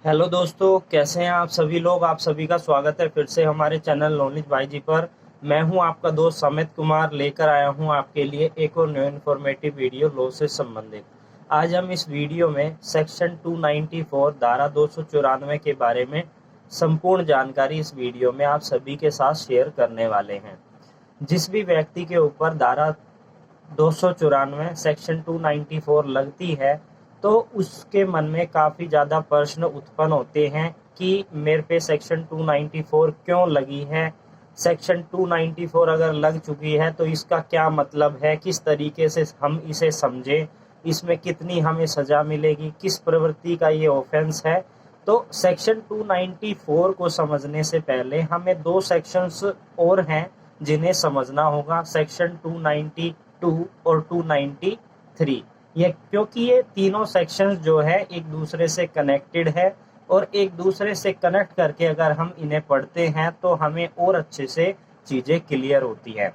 Hello दोस्तों, कैसे हैं आप सभी लोग। आप सभी का स्वागत है फिर से हमारे चैनल नॉलेज बाई जी पर। मैं हूं आपका दोस्त समित कुमार, लेकर आया हूं आपके लिए एक और न्यू इन्फॉर्मेटिव वीडियो लॉ से संबंधित। आज हम इस वीडियो में सेक्शन 294 धारा 294 के बारे में संपूर्ण जानकारी इस वीडियो में आप सभी के साथ शेयर करने वाले हैं। जिस भी व्यक्ति के ऊपर धारा 294 सेक्शन 294 लगती है तो उसके मन में काफ़ी ज़्यादा प्रश्न उत्पन्न होते हैं कि मेरे पे सेक्शन 294 क्यों लगी है। सेक्शन 294 अगर लग चुकी है तो इसका क्या मतलब है, किस तरीके से हम इसे समझें, इसमें कितनी हमें सज़ा मिलेगी, किस प्रवृत्ति का ये ऑफेंस है। तो सेक्शन 294 को समझने से पहले हमें दो सेक्शंस और हैं जिन्हें समझना होगा, सेक्शन 292 और 293। ये क्योंकि ये तीनों सेक्शंस जो है एक दूसरे से कनेक्टेड है और एक दूसरे से कनेक्ट करके अगर हम इन्हें पढ़ते हैं तो हमें और अच्छे से चीज़ें क्लियर होती हैं।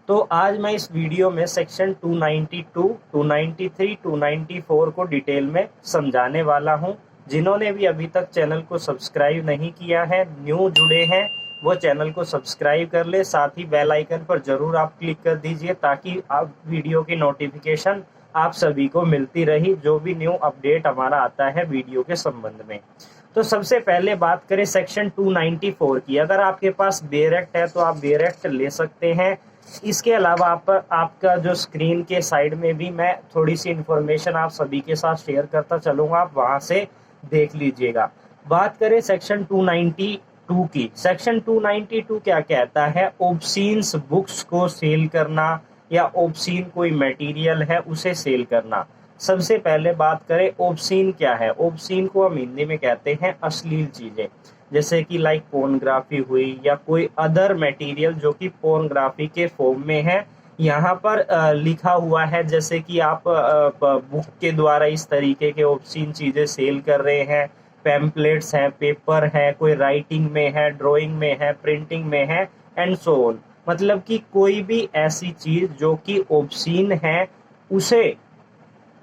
तो आज मैं इस वीडियो में सेक्शन 292, 293, 294 को डिटेल में समझाने वाला हूं। जिन्होंने भी अभी तक चैनल को सब्सक्राइब नहीं किया है, न्यू जुड़े हैं, वो चैनल को सब्सक्राइब कर ले। साथ ही बेल आइकन पर जरूर आप क्लिक कर दीजिए ताकि आप वीडियो की नोटिफिकेशन आप सभी को मिलती रही जो भी न्यू अपडेट हमारा आता है वीडियो के संबंध में। तो सबसे पहले बात करें सेक्शन 294 की। अगर आपके पास बेयर एक्ट है तो आप बेयर एक्ट ले सकते हैं। इसके अलावा आपका जो स्क्रीन के साइड में भी मैं थोड़ी सी इंफॉर्मेशन आप सभी के साथ शेयर करता चलूंगा, आप वहां से देख लीजिएगा। बात करें सेक्शन 292 की। सेक्शन 292 क्या कहता है? ऑब्सीन्स बुक्स को सेल करना या ऑब्सीन कोई मटेरियल है उसे सेल करना। सबसे पहले बात करें ऑब्सीन क्या है। ऑब्सीन को हम हिंदी में कहते हैं अश्लील चीजें, जैसे कि लाइक पोर्नोग्राफी हुई या कोई अदर मटेरियल जो कि पोर्नोग्राफी के फॉर्म में है। यहाँ पर लिखा हुआ है जैसे कि आप बुक के द्वारा इस तरीके के ऑब्सीन चीजें सेल कर रहे हैं, पैम्पलेट्स हैं, पेपर है, कोई राइटिंग में है, ड्राइंग में है, प्रिंटिंग में है एंड सो ऑन। मतलब कि कोई भी ऐसी चीज जो कि ऑब्सीन है उसे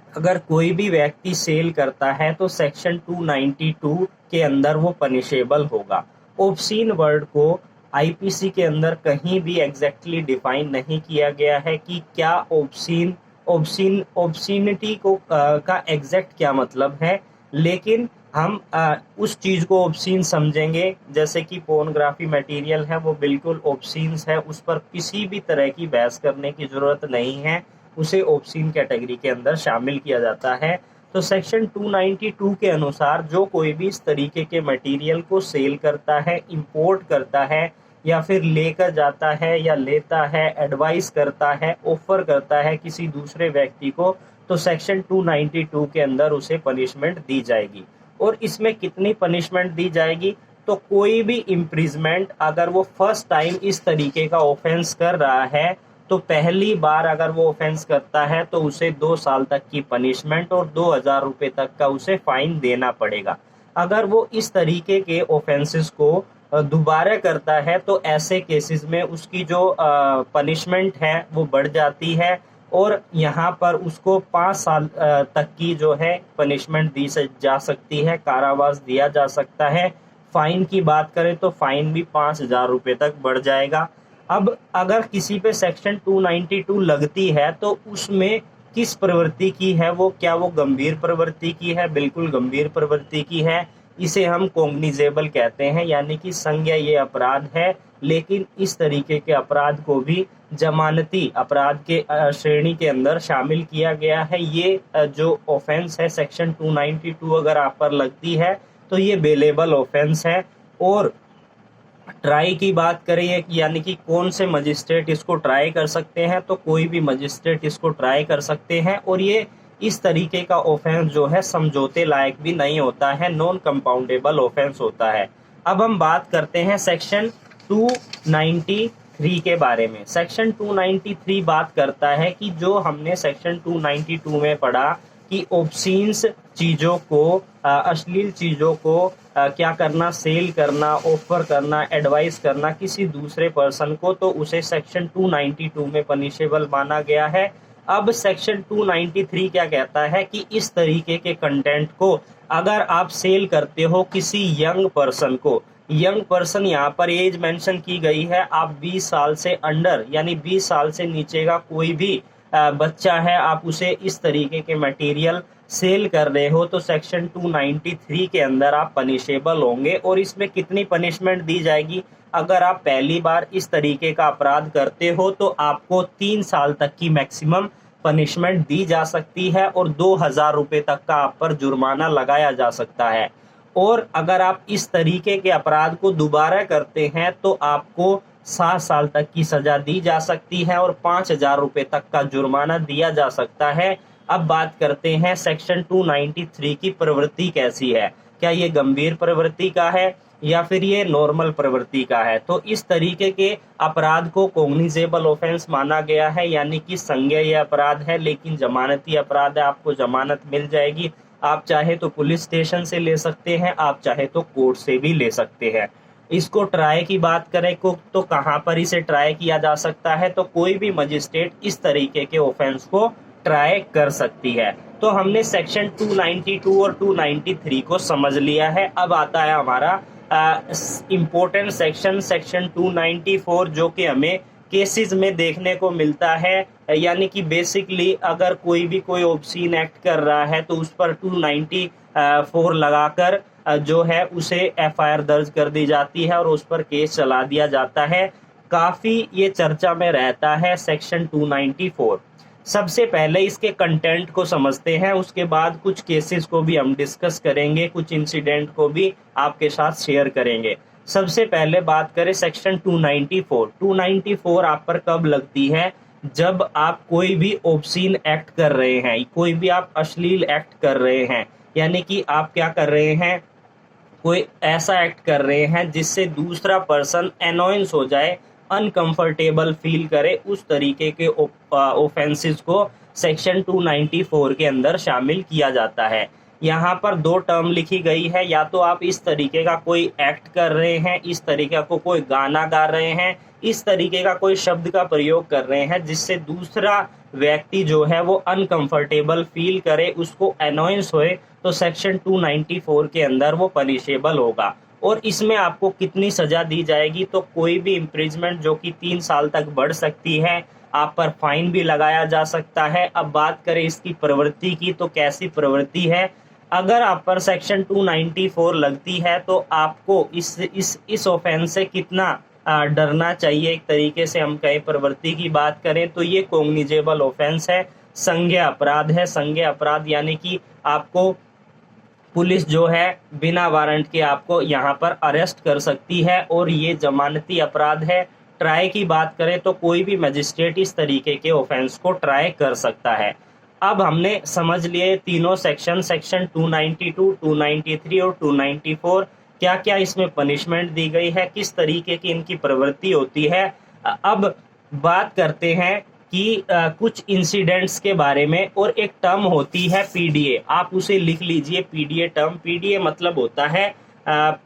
अगर कोई भी व्यक्ति सेल करता है तो सेक्शन 292 के अंदर वो पनिशेबल होगा। ऑब्सीन वर्ड को आईपीसी के अंदर कहीं भी एग्जैक्टली डिफाइन नहीं किया गया है कि क्या ऑब्सीनिटी को का एग्जैक्ट क्या मतलब है, लेकिन हम उस चीज को ऑब्सीन समझेंगे। जैसे कि पोर्नोग्राफी मटेरियल है वो बिल्कुल ऑब्सीन्स है, उस पर किसी भी तरह की बहस करने की जरूरत नहीं है, उसे ऑब्सीन कैटेगरी के अंदर शामिल किया जाता है। तो सेक्शन 292 के अनुसार जो कोई भी इस तरीके के मटेरियल को सेल करता है, इंपोर्ट करता है या फिर लेकर जाता है या लेता है, एडवाइस करता है, ऑफर करता है किसी दूसरे व्यक्ति को, तो सेक्शन 292 के अंदर उसे पनिशमेंट दी जाएगी। और इसमें कितनी पनिशमेंट दी जाएगी? तो कोई भी इम्प्रिजमेंट अगर वो फर्स्ट टाइम इस तरीके का ऑफेंस कर रहा है तो पहली बार अगर वो ऑफेंस करता है तो उसे 2 साल तक की पनिशमेंट और 2000 रुपये तक का उसे फाइन देना पड़ेगा। अगर वो इस तरीके के ऑफेंसेस को दोबारा करता है तो ऐसे केसेस में उसकी जो पनिशमेंट है वो बढ़ जाती है और यहाँ पर उसको 5 साल तक की जो है पनिशमेंट दी जा सकती है, कारावास दिया जा सकता है। फाइन की बात करें तो फाइन भी 5000 रुपये तक बढ़ जाएगा। अब अगर किसी पे सेक्शन 292 लगती है तो उसमें किस प्रवृत्ति की है वो, क्या वो गंभीर प्रवृत्ति की है? बिल्कुल गंभीर प्रवृत्ति की है। इसे हम कॉग्निजेबल कहते हैं, यानी कि संज्ञा ये अपराध है, लेकिन इस तरीके के अपराध को भी जमानती अपराध के श्रेणी के अंदर शामिल किया गया है। ये जो ऑफेंस है सेक्शन 292 अगर आप पर लगती है तो ये बेलेबल ऑफेंस है। और ट्राई की बात करें यानी कि कौन से मजिस्ट्रेट इसको ट्राई कर सकते हैं, तो कोई भी मजिस्ट्रेट इसको ट्राई कर सकते हैं। और ये इस तरीके का ऑफेंस जो है समझौते लायक भी नहीं होता है, नॉन कंपाउंडेबल ऑफेंस होता है। अब हम बात करते हैं सेक्शन 293 के बारे में। सेक्शन 293 बात करता है कि जो हमने सेक्शन 292 में पढ़ा कि ऑब्सीन्स चीजों को, अश्लील चीजों को क्या करना, सेल करना, ऑफर करना, एडवाइस करना किसी दूसरे पर्सन को, तो उसे सेक्शन 292 में पनिशेबल माना गया है। अब सेक्शन 293 क्या कहता है कि इस तरीके के कंटेंट को अगर आप सेल करते हो किसी यंग पर्सन को, यंग पर्सन यहाँ पर एज मेंशन की गई है, आप 20 साल से अंडर यानी 20 साल से नीचे का कोई भी बच्चा है, आप उसे इस तरीके के मटेरियल सेल कर रहे हो तो सेक्शन 293 के अंदर आप पनिशेबल होंगे। और इसमें कितनी पनिशमेंट दी जाएगी? अगर आप पहली बार इस तरीके का अपराध करते हो तो आपको 3 साल तक की मैक्सिमम पनिशमेंट दी जा सकती है और 2000 रुपये तक का आप पर जुर्माना लगाया जा सकता है। और अगर आप इस तरीके के अपराध को दोबारा करते हैं तो आपको 7 साल तक की सजा दी जा सकती है और 5000 रुपये तक का जुर्माना दिया जा सकता है। अब बात करते हैं सेक्शन 293 की प्रवृत्ति कैसी है, क्या ये गंभीर प्रवृत्ति का है या फिर ये नॉर्मल प्रवृत्ति का है? तो इस तरीके के अपराध को कॉग्निजेबल ऑफेंस माना गया है, यानी कि संज्ञेय अपराध है लेकिन जमानती अपराध है, आपको जमानत मिल जाएगी। आप चाहे तो पुलिस स्टेशन से ले सकते हैं, आप चाहे तो कोर्ट से भी ले सकते हैं। इसको ट्राई की बात करें तो कहाँ पर इसे ट्राई किया जा सकता है? तो कोई भी मजिस्ट्रेट इस तरीके के ऑफेंस को ट्राई कर सकती है। तो हमने सेक्शन 292 और 293 को समझ लिया है। अब आता है हमारा इम्पोर्टेंट सेक्शन, सेक्शन 294, जो कि हमें केसेस में देखने को मिलता है। यानी कि बेसिकली अगर कोई भी कोई ऑब्सीन एक्ट कर रहा है तो उस पर 294 लगाकर जो है उसे एफआईआर दर्ज कर दी जाती है और उस पर केस चला दिया जाता है। काफी ये चर्चा में रहता है सेक्शन 294। सबसे पहले इसके कंटेंट को समझते हैं, उसके बाद कुछ केसेस को भी हम डिस्कस करेंगे, कुछ इंसिडेंट को भी आपके साथ शेयर करेंगे। सबसे पहले बात करें सेक्शन 294। 294 आप पर कब लगती है? जब आप कोई भी ऑब्सीन एक्ट कर रहे हैं, कोई भी आप अश्लील एक्ट कर रहे हैं, यानी कि आप क्या कर रहे हैं, कोई ऐसा एक्ट कर रहे हैं जिससे दूसरा पर्सन एनॉयंस हो जाए, अनकंफर्टेबल फील करे, उस तरीके के ऑफेंसेस को सेक्शन 294 के अंदर शामिल किया जाता है। यहाँ पर 2 टर्म लिखी गई है, या तो आप इस तरीके का कोई एक्ट कर रहे हैं, इस तरीके को कोई गाना गा रहे हैं, इस तरीके का कोई शब्द का प्रयोग कर रहे हैं जिससे दूसरा व्यक्ति जो है वो अनकंफर्टेबल फील करे, उसको एनॉयंस होए, तो सेक्शन 294 के अंदर वो पनिशेबल होगा। और इसमें आपको कितनी सजा दी जाएगी? तो कोई भी इम्प्रिजमेंट जो कि 3 साल तक बढ़ सकती है, आप पर फाइन भी लगाया जा सकता है। अब बात करें इसकी प्रवृत्ति की, तो कैसी प्रवृत्ति है? अगर आप पर सेक्शन 294 लगती है तो आपको इस ऑफेंस से कितना डरना चाहिए? एक तरीके से हम कहें प्रवृत्ति की बात करें तो ये कॉग्निजेबल ऑफेंस है, संज्ञेय अपराध है। संज्ञेय अपराध यानी कि आपको पुलिस जो है बिना वारंट के आपको यहाँ पर अरेस्ट कर सकती है और ये जमानती अपराध है। ट्राई की बात करें तो कोई भी मजिस्ट्रेट इस तरीके के ऑफेंस को ट्राई कर सकता है। अब हमने समझ लिए तीनों सेक्शन, सेक्शन 292, 293 और 294, क्या क्या इसमें पनिशमेंट दी गई है, किस तरीके की इनकी प्रवृत्ति होती है। अब बात करते हैं कि कुछ इंसिडेंट्स के बारे में। और एक टर्म होती है पीडीए, आप उसे लिख लीजिए, पीडीए टर्म। पीडीए मतलब होता है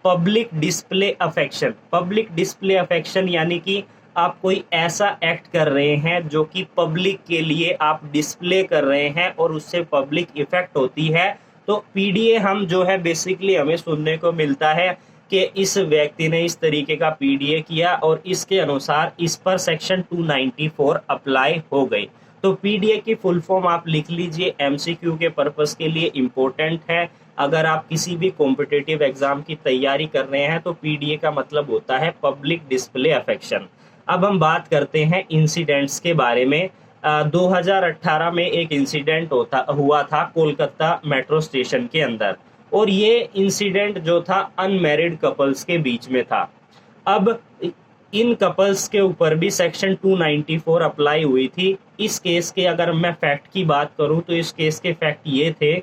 public display affection. Public display affection यानी कि आप कोई ऐसा एक्ट कर रहे हैं जो कि पब्लिक के लिए आप डिस्प्ले कर रहे हैं और उससे पब्लिक इफेक्ट होती है। तो पीडीए हम जो है बेसिकली हमें सुनने को मिलता है कि इस व्यक्ति ने इस तरीके का पीडीए किया और इसके अनुसार इस पर सेक्शन 294 अप्लाई हो गई। तो पीडीए की फुल फॉर्म आप लिख लीजिए, एमसीक्यू के पर्पस के लिए इम्पोर्टेंट है। अगर आप किसी भी कॉम्पिटिटिव एग्जाम की तैयारी कर रहे हैं तो पीडीए का मतलब होता है पब्लिक डिस्प्ले अफेक्शन। अब हम बात करते हैं इंसिडेंट्स के बारे में। 2018 में एक इंसिडेंट हुआ था कोलकाता मेट्रो स्टेशन के अंदर, और ये इंसिडेंट जो था अनमैरिड कपल्स के बीच में था। अब इन कपल्स के ऊपर भी सेक्शन 294 अप्लाई हुई थी। इस केस के अगर मैं फैक्ट की बात करूं तो इस केस के फैक्ट ये थे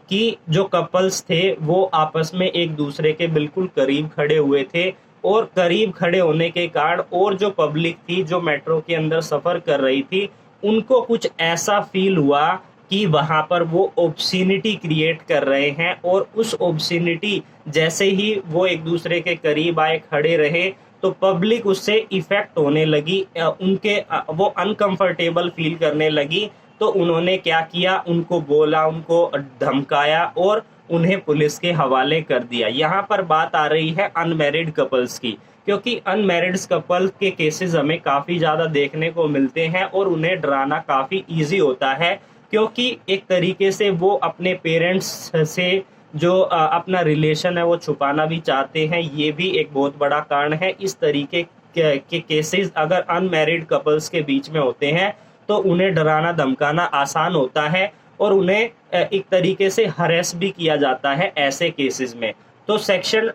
कि जो कपल्स थे वो आपस में एक दूसरे के बिल्कुल करीब खड़े हुए थे, और करीब खड़े होने के कारण और जो पब्लिक थी जो मेट्रो के अंदर सफर कर रही थी, उनको कुछ ऐसा फील हुआ कि वहां पर वो ऑब्सिनिटी क्रिएट कर रहे हैं, और उस ऑब्सिनिटी जैसे ही वो एक दूसरे के करीब आए, खड़े रहे, तो पब्लिक उससे इफेक्ट होने लगी, वो अनकंफर्टेबल फील करने लगी। तो उन्होंने क्या किया, उनको बोला, उनको धमकाया और उन्हें पुलिस के हवाले कर दिया। यहाँ पर बात आ रही है अनमैरिड कपल्स की, क्योंकि अनमैरिड कपल के केसेस हमें काफ़ी ज़्यादा देखने को मिलते हैं और उन्हें डराना काफ़ी ईजी होता है, क्योंकि एक तरीके से वो अपने पेरेंट्स से जो अपना रिलेशन है वो छुपाना भी चाहते हैं। ये भी एक बहुत बड़ा कारण है। इस तरीके के केसेस अगर अनमैरिड कपल्स के बीच में होते हैं तो उन्हें डराना धमकाना आसान होता है और उन्हें एक तरीके से हरेस भी किया जाता है ऐसे केसेस में। तो सेक्शन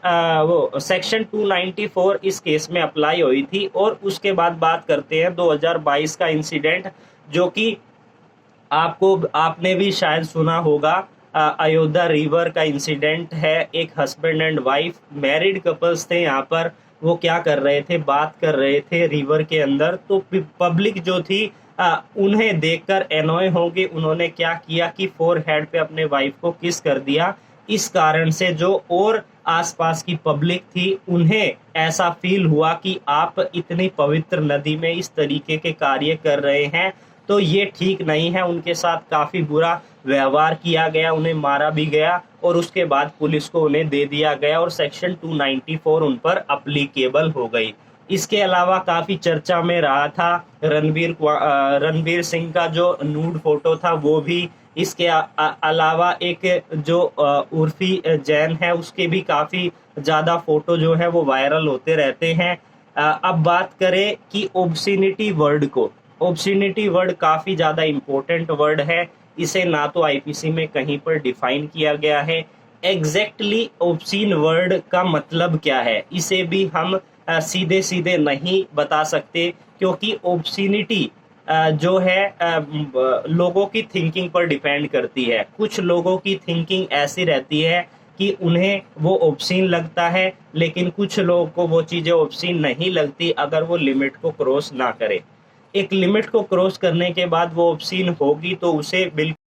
294 इस केस में अप्लाई हुई थी। और उसके बाद बात करते हैं 2022 का इंसिडेंट, जो कि आपने भी शायद सुना होगा। अयोध्या रिवर का इंसिडेंट है। एक husband and wife married couples थे यहाँ पर। वो क्या कर रहे थे, बात कर रहे थे रिवर के अंदर। तो पब्लिक जो थी उन्हें देखकर एनॉय हो गई। उन्होंने क्या किया कि फोरहेड पे अपने वाइफ को किस कर दिया। इस कारण से जो और आसपास की पब्लिक थी उन्हें ऐसा फील हुआ कि आप इतनी पवित्र नदी में इस तरीके के कार्य कर रहे हैं तो ये ठीक नहीं है। उनके साथ काफ़ी बुरा व्यवहार किया गया, उन्हें मारा भी गया और उसके बाद पुलिस को उन्हें दे दिया गया और सेक्शन 294 उन पर अप्लीकेबल हो गई। इसके अलावा काफ़ी चर्चा में रहा था रणवीर सिंह का जो नूड फोटो था वो भी। इसके अलावा एक जो उर्फी जैन है उसके भी काफ़ी ज़्यादा फोटो जो है वो वायरल होते रहते हैं। अब बात करें कि ओब्सिनिटी वर्ड को, ओब्सिनिटी वर्ड काफ़ी ज़्यादा इम्पोर्टेंट वर्ड है। इसे ना तो आईपीसी में कहीं पर डिफाइन किया गया है। एग्जैक्टली ओब्सीन वर्ड का मतलब क्या है इसे भी हम सीधे सीधे नहीं बता सकते, क्योंकि ओब्सिनिटी जो है लोगों की थिंकिंग पर डिपेंड करती है। कुछ लोगों की थिंकिंग ऐसी रहती है कि उन्हें वो ओब्सीन लगता है, लेकिन कुछ लोगों को वो चीज़ें ओब्सीन नहीं लगती अगर वो लिमिट को क्रॉस ना करे। एक लिमिट को क्रॉस करने के बाद वो ओब्सीन होगी तो उसे बिल्कुल